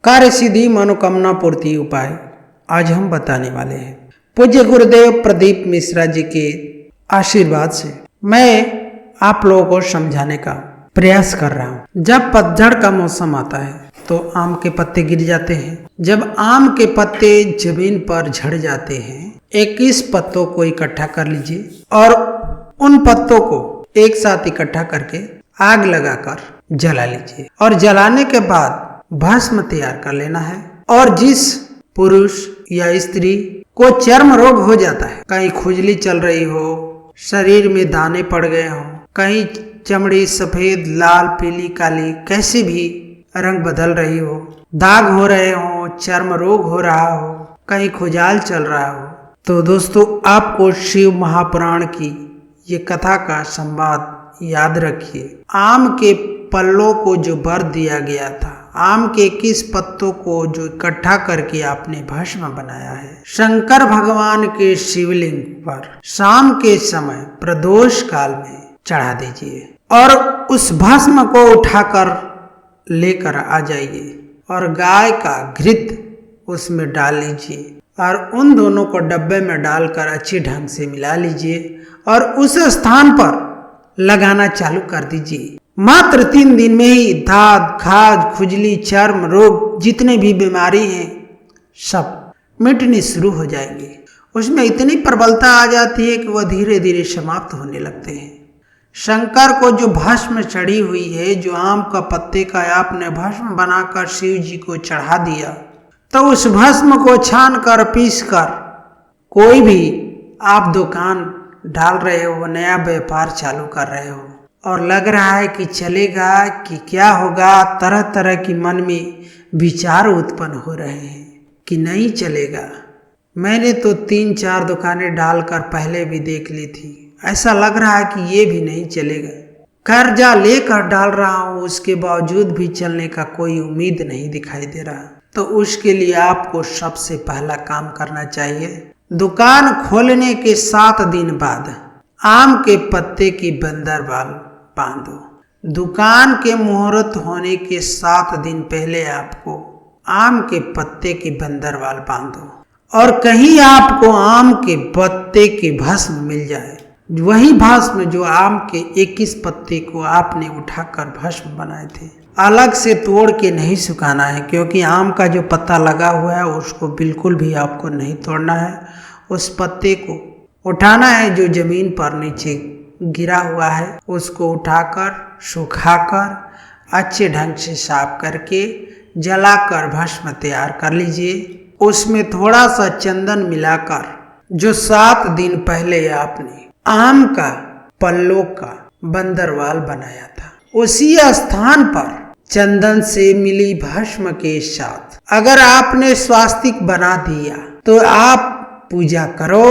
कार्य सिद्धि मनोकामना पूर्ति उपाय आज हम बताने वाले हैं। पूज्य गुरुदेव प्रदीप मिश्रा जी के आशीर्वाद से मैं आप लोगों को समझाने का प्रयास कर रहा हूँ। जब पतझड़ का मौसम आता है तो आम के पत्ते गिर जाते हैं। जब आम के पत्ते जमीन पर झड़ जाते हैं, 21 पत्तों को इकट्ठा कर लीजिए और उन पत्तों को एक साथ इकट्ठा करके आग लगाकर जला लीजिए और जलाने के बाद भस्म तैयार कर लेना है। और जिस पुरुष या स्त्री को चर्म रोग हो जाता है, कहीं खुजली चल रही हो, शरीर में दाने पड़ गए हो, कहीं चमड़ी सफेद लाल पीली काली कैसे भी रंग बदल रही हो, दाग हो रहे हो, चर्म रोग हो रहा हो, कहीं खुजाल चल रहा हो, तो दोस्तों आपको शिव महापुराण की ये कथा का संवाद याद रखिए। आम के पल्लों को जो वर दिया गया था, आम के 21 पत्तों को जो इकट्ठा करके आपने भस्म बनाया है, शंकर भगवान के शिवलिंग पर शाम के समय प्रदोष काल में चढ़ा दीजिए और उस भस्म को उठाकर लेकर आ जाइए और गाय का घृत उसमें डाल लीजिए और उन दोनों को डब्बे में डालकर अच्छे ढंग से मिला लीजिए और उस स्थान पर लगाना चालू कर दीजिए। मात्र 3 दिन में ही दाद खाज खुजली चर्म रोग जितने भी बीमारी हैं सब मिटने शुरू हो जाएंगे। उसमें इतनी प्रबलता आ जाती है कि वह धीरे धीरे समाप्त होने लगते हैं। शंकर को जो भस्म चढ़ी हुई है, जो आम का पत्ते का आपने भस्म बनाकर शिव जी को चढ़ा दिया, तो उस भस्म को छान कर पीस कर कोई भी आप दुकान डाल रहे हो, नया व्यापार चालू कर रहे हो और लग रहा है कि चलेगा कि क्या होगा, तरह तरह की मन में विचार उत्पन्न हो रहे हैं कि नहीं चलेगा। मैंने तो 3-4 दुकानें डालकर पहले भी देख ली थी, ऐसा लग रहा है कि ये भी नहीं चलेगा। कर्जा लेकर डाल रहा हूँ, उसके बावजूद भी चलने का कोई उम्मीद नहीं दिखाई दे रहा। तो उसके लिए आपको सबसे पहला काम करना चाहिए, दुकान खोलने के 7 दिन बाद आम के पत्ते की बंदरवाल बांधो। दुकान के मुहूर्त होने के 7 दिन पहले आपको आम के पत्ते की बंदरवाल बांधो और कहीं आपको आम के पत्ते की भस्म मिल जाए, वही भस्म जो आम के 21 पत्ते को आपने उठाकर भस्म बनाए थे, अलग से तोड़ के नहीं सुखाना है, क्योंकि आम का जो पत्ता लगा हुआ है उसको बिल्कुल भी आपको नहीं तोड़ना है। उस पत्ते को उठाना है जो जमीन पर नीचे गिरा हुआ है, उसको उठाकर सुखाकर अच्छे ढंग से साफ करके जलाकर भस्म तैयार कर लीजिए। उसमें थोड़ा सा चंदन मिलाकर जो 7 दिन पहले आपने आम का पल्लों का बंदरवाल बनाया था, उसी स्थान पर चंदन से मिली भस्म के साथ अगर आपने स्वास्तिक बना दिया तो आप पूजा करो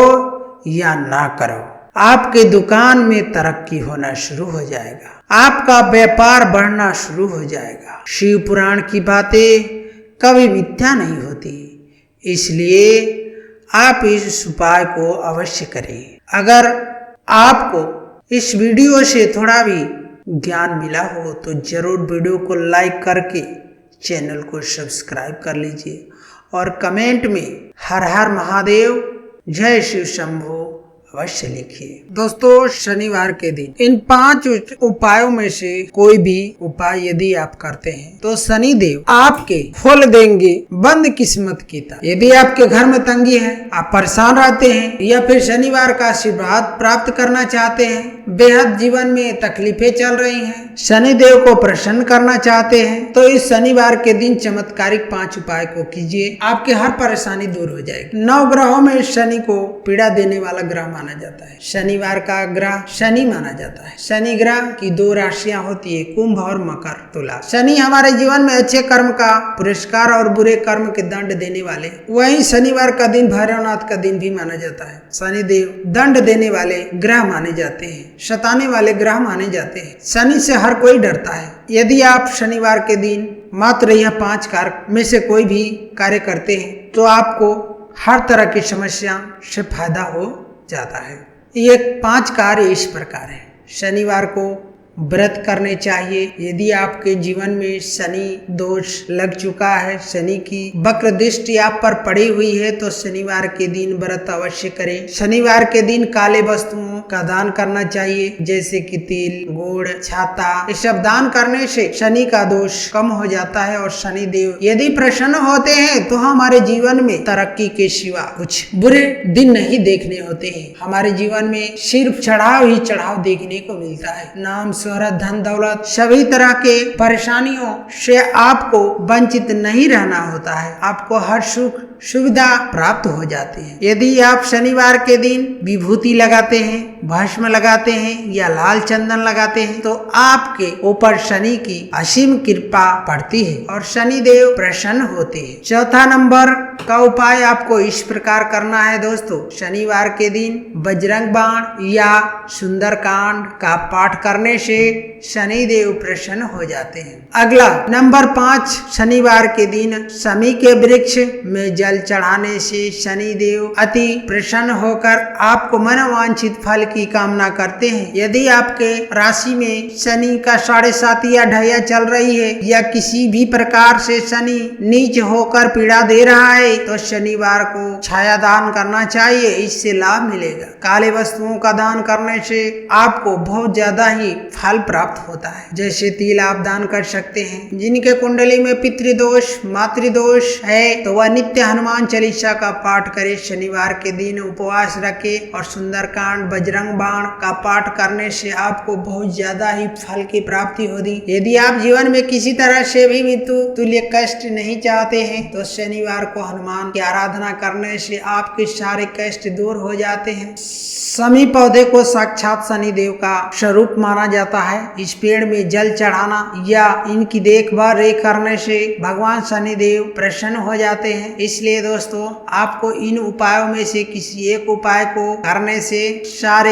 या ना करो, आपके दुकान में तरक्की होना शुरू हो जाएगा, आपका व्यापार बढ़ना शुरू हो जाएगा। शिव पुराण की बातें कभी मिथ्या नहीं होती, इसलिए आप इस उपाय को अवश्य करें। अगर आपको इस वीडियो से थोड़ा भी ज्ञान मिला हो तो जरूर वीडियो को लाइक करके चैनल को सब्सक्राइब कर लीजिए और कमेंट में हर हर महादेव जय शिव शंभो अवश्य लिखिए। दोस्तों, शनिवार के दिन इन 5 उपायों में से कोई भी उपाय यदि आप करते हैं तो शनिदेव आपके खोल देंगे बंद किस्मत की तार। यदि आपके घर में तंगी है, आप परेशान रहते हैं या फिर शनिवार का आशीर्वाद प्राप्त करना चाहते हैं, बेहद जीवन में तकलीफें चल रही हैं, शनिदेव को प्रसन्न करना चाहते हैं, तो इस शनिवार के दिन चमत्कारिक 5 उपाय को कीजिए, आपकी हर परेशानी दूर हो जाएगी। 9 ग्रहों में शनि को पीड़ा देने वाला ग्रह माना जाता है। शनिवार का ग्रह शनि माना जाता है। शनि ग्रह की 2 राशियां होती है, कुंभ और मकर तुला। शनि हमारे जीवन में अच्छे कर्म का पुरस्कार और बुरे कर्म के दंड देने वाले। वहीं शनिवार का दिन भैरवनाथ का दिन भी माना जाता है। शनिदेव दंड देने वाले ग्रह माने जाते हैं, सताने वाले ग्रह माने जाते हैं। शनि से हर कोई डरता है। यदि आप शनिवार के दिन मात्र यह 5 कार्य में से कोई भी कार्य करते हैं तो आपको हर तरह की समस्या से फायदा हो जाता है। ये 5 कार्य इस प्रकार है। शनिवार को व्रत करने चाहिए। यदि आपके जीवन में शनि दोष लग चुका है, शनि की वक्र दृष्टि आप पर पड़ी हुई है, तो शनिवार के दिन व्रत अवश्य करें। शनिवार के दिन काले वस्तुओं का दान करना चाहिए, जैसे कि तिल, गुड़, छाता। ये सब दान करने से शनि का दोष कम हो जाता है और शनि देव यदि प्रसन्न होते हैं तो हमारे जीवन में तरक्की के सिवा कुछ बुरे दिन नहीं देखने होते हैं। हमारे जीवन में सिर्फ चढ़ाव ही चढ़ाव देखने को मिलता है। नाम, शोहरत, धन, दौलत, सभी तरह के परेशानियों से आपको वंचित नहीं रहना होता है। आपको हर सुख सुविधा प्राप्त हो जाती है। यदि आप शनिवार के दिन विभूति लगाते हैं, भस्म लगाते हैं या लाल चंदन लगाते हैं, तो आपके ऊपर शनि की असीम कृपा पड़ती है और शनि देव प्रसन्न होते हैं। चौथा नंबर का उपाय आपको इस प्रकार करना है दोस्तों। शनिवार के दिन बजरंग बाण या सुंदरकांड का पाठ करने से शनि देव प्रसन्न हो जाते हैं। अगला नंबर 5, शनिवार के दिन शमी के वृक्ष में जल चढ़ाने से शनि देव अति प्रसन्न होकर आपको मनोवांछित फल की कामना करते हैं। यदि आपके राशि में शनि का 7.5 या ढैया चल रही है या किसी भी प्रकार से शनि नीच होकर पीड़ा दे रहा है, तो शनिवार को छाया दान करना चाहिए, इससे लाभ मिलेगा। काले वस्तुओं का दान करने से आपको बहुत ज्यादा ही फल प्राप्त होता है। जैसे तिल आप दान कर सकते हैं। जिनके कुंडली में पितृदोष, मातृदोष है, तो वह नित्य हनुमान चालीसा का पाठ करे। शनिवार के दिन उपवास रखे और सुंदरकांड, बजरंग बाण का पाठ करने से आपको बहुत ज्यादा ही फल की प्राप्ति होगी। यदि आप जीवन में किसी तरह से भी मृत्यु तुल्य कष्ट नहीं चाहते हैं, तो शनिवार को हनुमान की आराधना करने से आपके सारे कष्ट दूर हो जाते हैं। शमी पौधे को साक्षात शनि देव का स्वरूप माना जाता है। इस पेड़ में जल चढ़ाना या इनकी देखभाल करने से भगवान शनि देव प्रसन्न हो जाते हैं। इसलिए दोस्तों, आपको इन उपायों में से किसी एक उपाय को करने से सारे